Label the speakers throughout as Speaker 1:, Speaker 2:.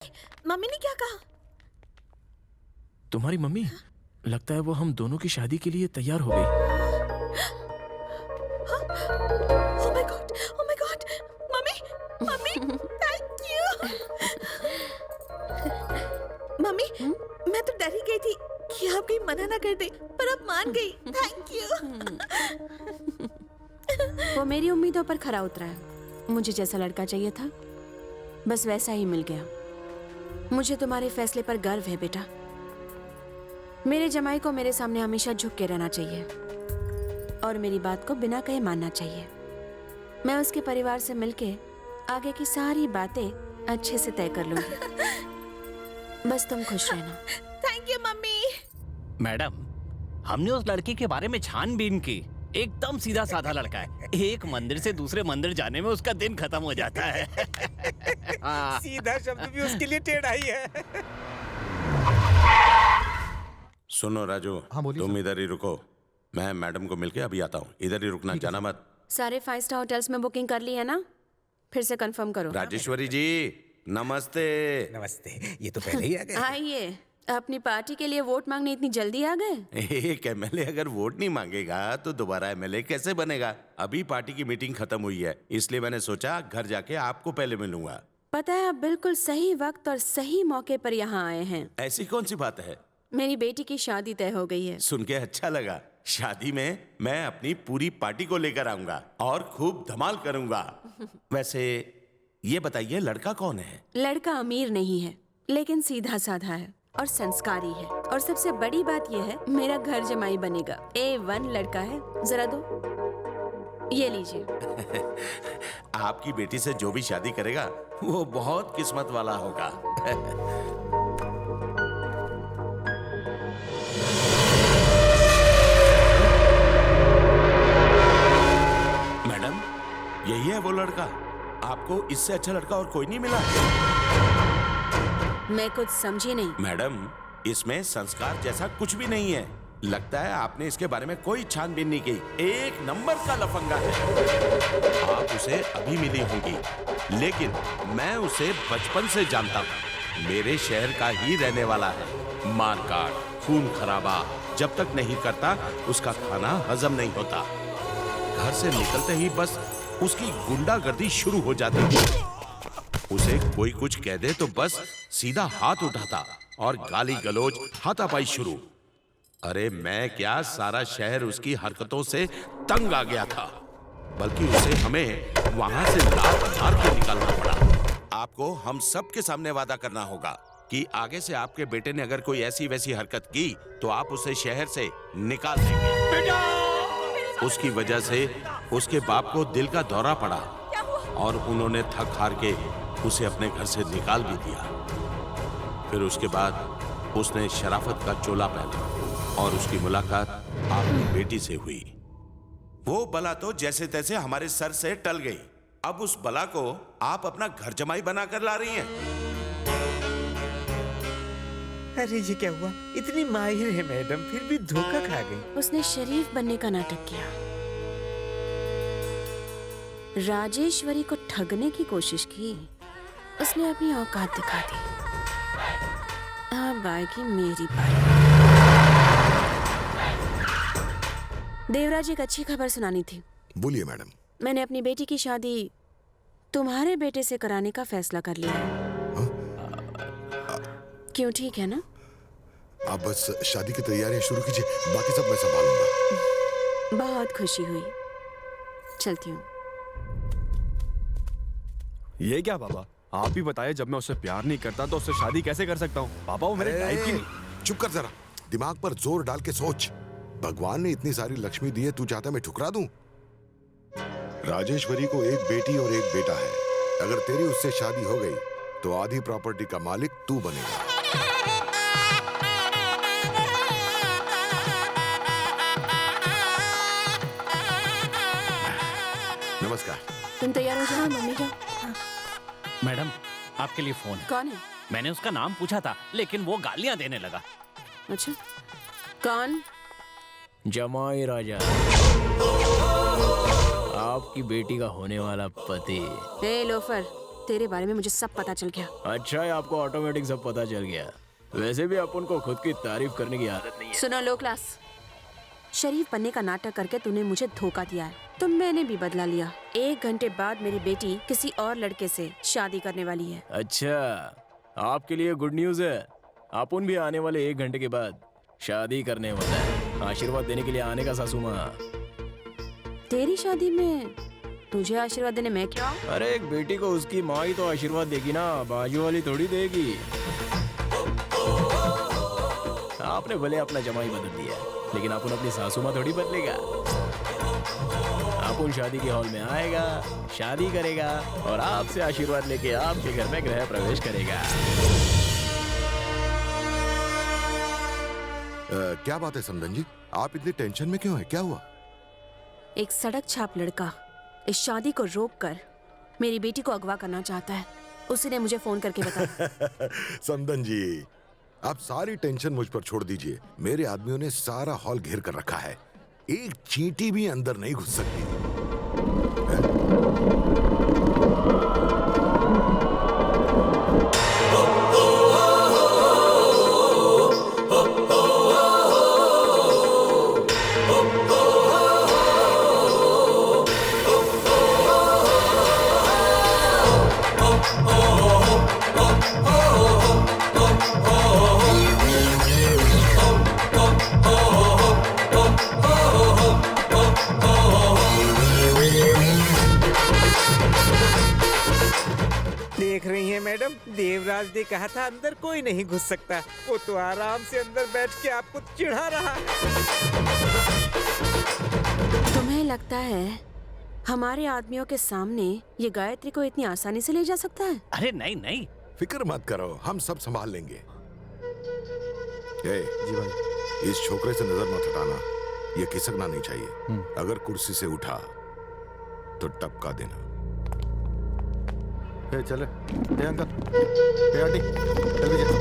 Speaker 1: Mummy ने क्या कहा?
Speaker 2: तुम्हारी मम्मी? लगता है वो हम दोनों की शादी के लिए तैयार हो गई।
Speaker 1: Oh my God, mummy, mummy, thank you. Mummy, मैं तो डर ही गई थी कि आप कहीं मना ना कर दे, पर अब मान गई। Thank you.
Speaker 3: वो मेरी उम्मीदों पर खरा उतरा है। मुझे जैसा लड़का चाहिए था बस वैसा ही मिल गया। मुझे तुम्हारे फैसले पर गर्व है बेटा। मेरे जमाई को मेरे सामने हमेशा झुक के रहना चाहिए और मेरी बात को बिना कहे मानना चाहिए। मैं उसके परिवार से मिलके आगे की सारी बातें अच्छे से तय कर लूंगी। बस तुम खुश रहना।
Speaker 1: Thank you mummy.
Speaker 4: मैडम, हमने उस लड़के के बारे में छानबीन की। एकदम सीधा साधा लड़का है। एक मंदिर से दूसरे मंदिर जाने में उसका दिन खत्म हो जाता है।
Speaker 5: सीधा शब्द भी उसके लिए टेढ़ा ही है।
Speaker 6: सुनो राजू,
Speaker 7: हाँ, बोलिए
Speaker 6: तुम इधर ही रुको। मैं मैडम को मिलके अभी आता हूँ। इधर ही रुकना, जाना मत।
Speaker 3: सारे 5 स्टार होटल्स में बुकिंग कर ली है ना? फिर से कंफर्म करो।
Speaker 6: राजेश्वरी जी नमस्ते।
Speaker 5: नमस्ते। ये तो पहले ही आ गए।
Speaker 3: आइए। अपनी पार्टी के लिए वोट मांगने इतनी जल्दी आ गए?
Speaker 6: एक एमएलए अगर वोट नहीं मांगेगा तो दोबारा एमएलए कैसे बनेगा? अभी पार्टी की मीटिंग खत्म हुई है, इसलिए मैंने सोचा घर जाके आपको पहले मिलूंगा।
Speaker 3: पता है, आप बिल्कुल सही वक्त और सही मौके पर यहाँ आए हैं।
Speaker 6: ऐसी कौन सी बात है?
Speaker 3: मेरी बेटी की शादी तय हो गई है।
Speaker 6: सुन के अच्छा लगा। शादी में मैं अपनी पूरी पार्टी को लेकर आऊंगा और खूब धमाल करूंगा। वैसे ये बताइए, लड़का कौन है?
Speaker 3: लड़का अमीर नहीं है, लेकिन सीधा साधा है और संस्कारी है। और सबसे बड़ी बात यह है, मेरा घर जमाई बनेगा। A1 लड़का है। जरा दो, ये लीजिए।
Speaker 6: आपकी बेटी से जो भी शादी करेगा वो बहुत किस्मत वाला होगा। मैडम, यही है वो लड़का? आपको इससे अच्छा लड़का और कोई नहीं मिला?
Speaker 3: मैं कुछ समझी नहीं।
Speaker 6: मैडम, इसमें संस्कार जैसा कुछ भी नहीं है। लगता है आपने इसके बारे में कोई छानबीन नहीं की। एक नंबर का लफंगा है। आप उसे अभी मिली होंगी, लेकिन मैं उसे बचपन से जानता हूँ। मेरे शहर का ही रहने वाला है। मारकाट, खून खराबा जब तक नहीं करता उसका खाना हजम नहीं होता। घर से निकलते ही बस उसकी गुंडागर्दी शुरू हो जाती है। उसे कोई कुछ कह दे तो बस सीधा हाथ उठाता और गाली गलौज, हाथापाई शुरू। अरे मैं क्या, सारा शहर उसकी हरकतों से तंग आ गया था। बल्कि उसे हमें वहां से लात मार के निकालना पड़ा। आपको हम सबके सामने वादा करना होगा कि आगे से आपके बेटे ने अगर कोई ऐसी वैसी हरकत की तो आप उसे शहर से निकाल देंगे। उसकी वजह से उसके बाप को दिल का दौरा पड़ा और उन्होंने थक हार के उसे अपने घर से निकाल भी दिया। फिर उसके बाद उसने शराफत का चोला पहना और उसकी मुलाकात आपकी बेटी से हुई। वो बला तो जैसे तैसे हमारे सर से टल गई। अब उस बला को आप अपना घर जमाई बनाकर ला रही हैं।
Speaker 5: अरे ये क्या हुआ? इतनी माहिर है मैडम, फिर भी धोखा खा गई।
Speaker 3: उसने शरीफ बनने का नाटक किया। राजेश्वरी को ठगने की कोशिश की। उसने अपनी औकात दिखा दी। अब आएगी मेरी बारी। देवराज, एक अच्छी खबर सुनानी थी।
Speaker 7: बोलिए मैडम।
Speaker 3: मैंने अपनी बेटी की शादी तुम्हारे बेटे से कराने का फैसला कर लिया है। क्यों, ठीक है ना?
Speaker 7: आप बस शादी की तैयारियां शुरू कीजिए, बाकी सब मैं संभालूंगा।
Speaker 3: बहुत खुशी हुई। चलती हूँ।
Speaker 8: ये क्या पापा, आप ही बताइए, जब मैं उससे प्यार नहीं करता तो उससे शादी कैसे कर सकता हूँ? पापा वो मेरे टाइप की नहीं।
Speaker 7: चुप कर जरा, दिमाग पर जोर डाल के सोच। भगवान ने इतनी सारी लक्ष्मी दी है, तू चाहता मैं ठुकरा दूं? राजेश्वरी को एक बेटी और एक बेटा है। अगर तेरी उससे शादी हो गई तो आधी प्रॉपर्टी का मालिक तू बनेगा। नमस्कार।
Speaker 3: तुम तैयार हो जाओ, मम्मी जाओ। हाँ।
Speaker 4: मैडम, आपके लिए फोन है।
Speaker 3: कौन है?
Speaker 4: मैंने उसका नाम पूछा था, लेकिन वो गालियां देने लगा।
Speaker 3: अच्छा, कौन?
Speaker 2: जमाई राजा, आपकी बेटी का होने वाला पति।
Speaker 3: ए लोफर, तेरे बारे में मुझे सब पता चल गया।
Speaker 2: अच्छा है आपको ऑटोमेटिक सब पता चल गया। वैसे भी अपन को खुद की तारीफ करने की आदत नहीं है।
Speaker 3: सुनो लो क्लास, शरीफ बनने का नाटक करके तूने मुझे धोखा दिया है, तो मैंने भी बदला लिया। 1 घंटे बाद मेरी बेटी किसी और लड़के से शादी करने वाली है।
Speaker 2: अच्छा, आपके लिए गुड न्यूज है। अपन भी आने वाले 1 घंटे के बाद शादी करने वाला है। आशीर्वाद देने के लिए आने का सासू माँ।
Speaker 3: तेरी शादी में तुझे आशीर्वाद देने मैं क्या?
Speaker 2: अरे एक बेटी को उसकी माँ ही तो आशीर्वाद देगी ना, बाजू वाली थोड़ी देगी। आपने भले अपना जमाई बदल दिया, लेकिन अपन अपनी सासू माँ थोड़ी बदलेगा। अपन शादी के हॉल में आएगा, शादी करेगा और आपसे आशीर्वाद लेके आपके घर में गृह प्रवेश करेगा।
Speaker 7: क्या बात है समधन जी, आप इतनी टेंशन में क्यों हैं? क्या हुआ?
Speaker 3: एक सड़क छाप लड़का इस शादी को रोककर मेरी बेटी को अगवा करना चाहता है। उसी ने मुझे फोन करके बताया।
Speaker 7: समधन जी, आप सारी टेंशन मुझ पर छोड़ दीजिए। मेरे आदमियों ने सारा हॉल घेर कर रखा है, एक चींटी भी अंदर नहीं घुस सकती।
Speaker 5: देख रही हैं मैडम, देवराज ने कहा था अंदर कोई नहीं घुस सकता। वो तो आराम से अंदर बैठ के आपको चिढ़ा रहा है।
Speaker 3: तुम्हें लगता है हमारे आदमियों के सामने ये गायत्री को इतनी आसानी से ले जा सकता है?
Speaker 4: अरे नहीं नहीं,
Speaker 7: फिक्र मत करो, हम सब संभाल लेंगे। जी भाई, इस छोकरे से नजर मत हटाना, ये खिसकना नहीं चाहिए। अगर कुर्सी से उठा तो टपका देना। चले अंकल, आंटी, जल्दी जाओ।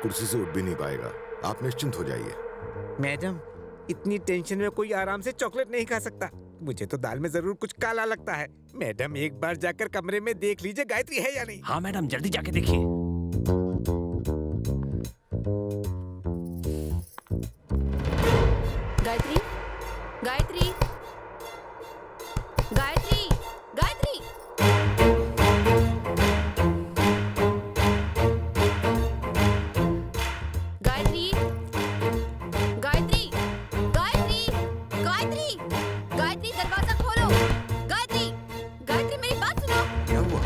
Speaker 7: कुर्सी से उठ भी नहीं पाएगा। आप निश्चिंत हो जाइए।
Speaker 5: मैडम, इतनी टेंशन में कोई आराम से चॉकलेट नहीं खा सकता। मुझे तो दाल में जरूर कुछ काला लगता है। मैडम, एक बार जाकर कमरे में देख लीजिए गायत्री है या नहीं।
Speaker 4: हाँ मैडम, जल्दी जाके देखिए।
Speaker 3: गायत्री, गायत्री, गायत्री, गायत्री। गायत्री, गायत्री, गायत्री, गायत्री, गायत्री, दरवाजा खोलो। गायत्री, गायत्री, मेरी बात सुनो।
Speaker 7: क्या हुआ?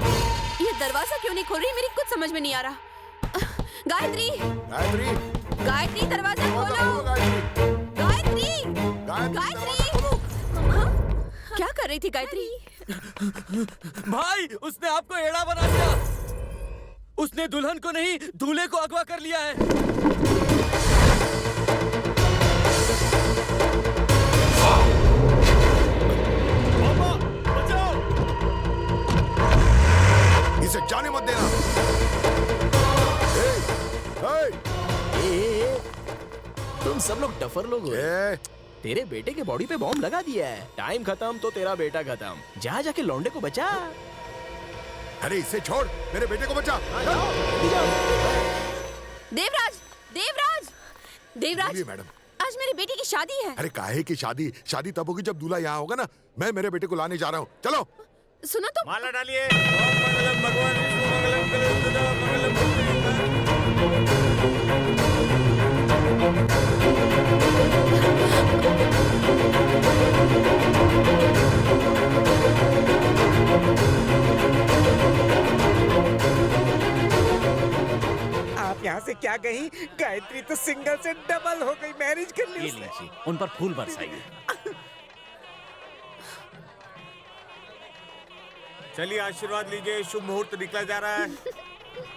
Speaker 3: ये दरवाजा क्यों नहीं खोल रही? मेरी कुछ समझ में नहीं आ रहा। गायत्री,
Speaker 7: गायत्री,
Speaker 3: गायत्री, दरवाजा खोलो।
Speaker 7: गायत्री,
Speaker 3: गायत्री, हाँ? क्या कर रही थी गायत्री?
Speaker 2: भाई, उसने आपको एड़ा बना दिया। उसने दुल्हन को नहीं, दूल्हे को अगवा कर लिया है। पापा, बचाओ!
Speaker 7: इसे जाने मत देना।
Speaker 2: तुम सब लोग डफर लोग हो। तेरे बेटे के बॉडी पे बॉम्ब लगा दिया है। टाइम खत्म तो तेरा बेटा खत्म। जा जाके लौंडे को बचा।
Speaker 7: अरे इसे छोड़, मेरे बेटे को बचा।
Speaker 3: देवराज, देवराज, देवराज,
Speaker 7: बोलिए मैडम।
Speaker 3: आज मेरी बेटी की शादी है।
Speaker 7: अरे काहे की शादी? शादी तब होगी जब दूल्हा यहाँ होगा ना। मैं मेरे बेटे को लाने जा रहा हूँ, चलो।
Speaker 3: सुनो तो।
Speaker 5: माला डालिए। ओम मंगलम भगवान विष्णु मंगलम कलयुग मंगलम। आप यहाँ से क्या कही? गायत्री तो सिंगल से डबल हो गई। मैरिज कर ली
Speaker 4: ये
Speaker 5: उसने।
Speaker 4: लीजिए, उन पर फूल बरसाइए।
Speaker 5: चलिए आशीर्वाद लीजिए, शुभ मुहूर्त निकला जा रहा है।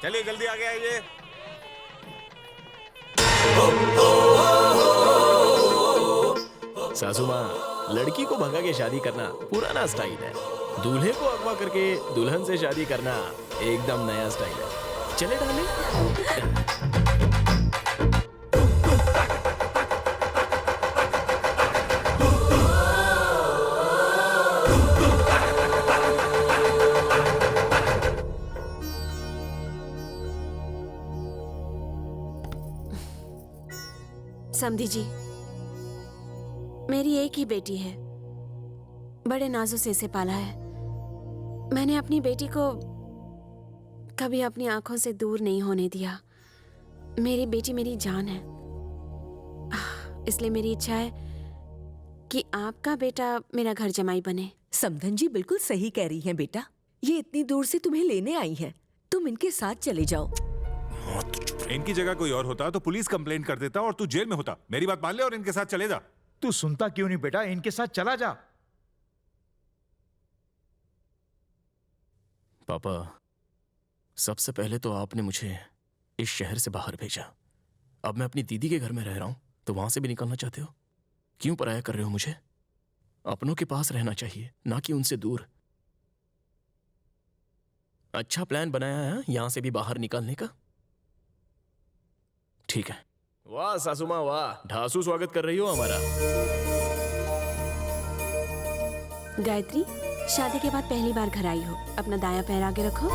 Speaker 5: चलिए जल्दी आगे आइए।
Speaker 2: सासू माँ, लड़की को भगा के शादी करना पुराना स्टाइल है। दूल्हे को अगवा करके दुल्हन से शादी करना एकदम नया स्टाइल है। चले डाले।
Speaker 3: समधी जी, मेरी एक ही बेटी है। बड़े नाजों से इसे पाला है। मैंने अपनी बेटी को कभी अपनी आंखों से दूर नहीं होने दिया। मेरी बेटी मेरी जान है। इसलिए मेरी इच्छा है कि आपका बेटा मेरा घर जमाई बने।
Speaker 9: समधन जी बिल्कुल सही कह रही हैं बेटा। ये इतनी दूर से तुम्हें लेने आई हैं, तुम इनके साथ चले जाओ।
Speaker 10: इनकी जगह कोई और होता तो पुलिस कंप्लेंट कर देता और तू जेल में होता। मेरी बात मान ले और इनके साथ चले जा।
Speaker 11: तू सुनता क्यों नहीं बेटा? इनके साथ चला जा।
Speaker 2: पापा, सबसे पहले तो आपने मुझे इस शहर से बाहर भेजा। अब मैं अपनी दीदी के घर में रह रहा हूं, तो वहां से भी निकलना चाहते हो? क्यों पराया कर रहे हो मुझे? अपनों के पास रहना चाहिए, ना कि उनसे दूर। अच्छा प्लान बनाया है यहां से भी बाहर निकलने का। ठीक है। वाह सासू माँ वाह, ढासू स्वागत कर रही हो हमारा।
Speaker 3: गायत्री, शादी के बाद पहली बार घर आई हो, अपना दायां पैर आगे रखो।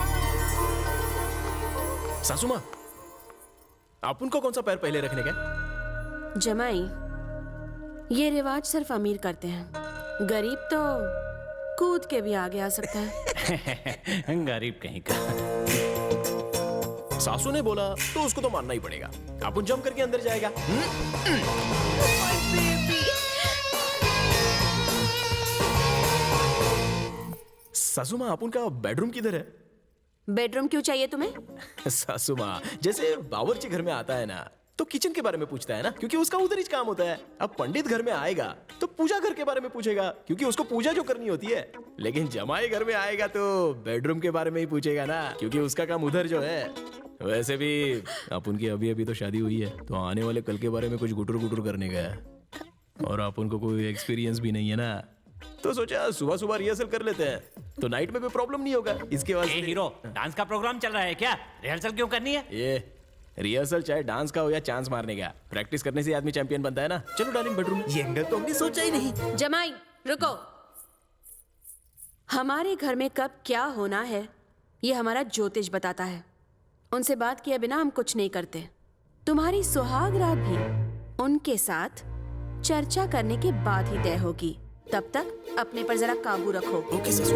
Speaker 2: सासू माँ, आप उनको कौन सा पैर पहले रखने का?
Speaker 3: जमाई, ये रिवाज सिर्फ अमीर करते हैं। गरीब तो कूद के भी आगे आ सकता है।
Speaker 4: गरीब कहीं का।
Speaker 2: सासू ने बोला तो उसको तो मानना ही पड़ेगा। अपन जंप करके अंदर जाएगा। सासू माँ, अपन का बेडरूम किधर है?
Speaker 3: बेडरूम क्यों चाहिए तुम्हें?
Speaker 2: सासू माँ, जैसे बावर्ची घर में आता है ना, तो किचन के बारे में पूछता है ना, क्योंकि उसका उधर ही काम होता है। अब पंडित घर में आएगा तो पूजा घर के बारे में पूछेगा, क्योंकि उसको पूजा जो करनी होती है। लेकिन जमाई घर में आएगा तो बेडरूम के बारे में ही पूछेगा ना, क्योंकि उसका काम उधर जो है। वैसे भी अपन की अभी अभी तो शादी हुई है, तो आने वाले कल के बारे में कुछ गुटुर गुटुर करने का है, और अपन को कोई एक्सपीरियंस भी नहीं है ना, तो सोचा सुबह सुबह रिहर्सल कर लेते हैं, तो नाइट में भी प्रॉब्लम नहीं होगा। इसके वास्ते
Speaker 4: हीरो, डांस का प्रोग्राम चल रहा है क्या? रिहर्सल क्यों करनी है?
Speaker 2: ये रिहर्सल चाहे डांस का हो या चांस मारने का, प्रैक्टिस करने से आदमी चैंपियन बनता है ना। चलो डार्लिंग बेडरूम में।
Speaker 5: ये एंगल तो हमने सोचा ही नहीं।
Speaker 3: जमाई रुको। हमारे घर में कब क्या होना है ये हमारा ज्योतिष बताता है। उनसे बात किए बिना हम कुछ नहीं करते। तुम्हारी सुहाग रात भी उनके साथ चर्चा करने के बाद ही तय होगी। तब तक अपने पर जरा काबू रखो।
Speaker 2: ओके ससुर।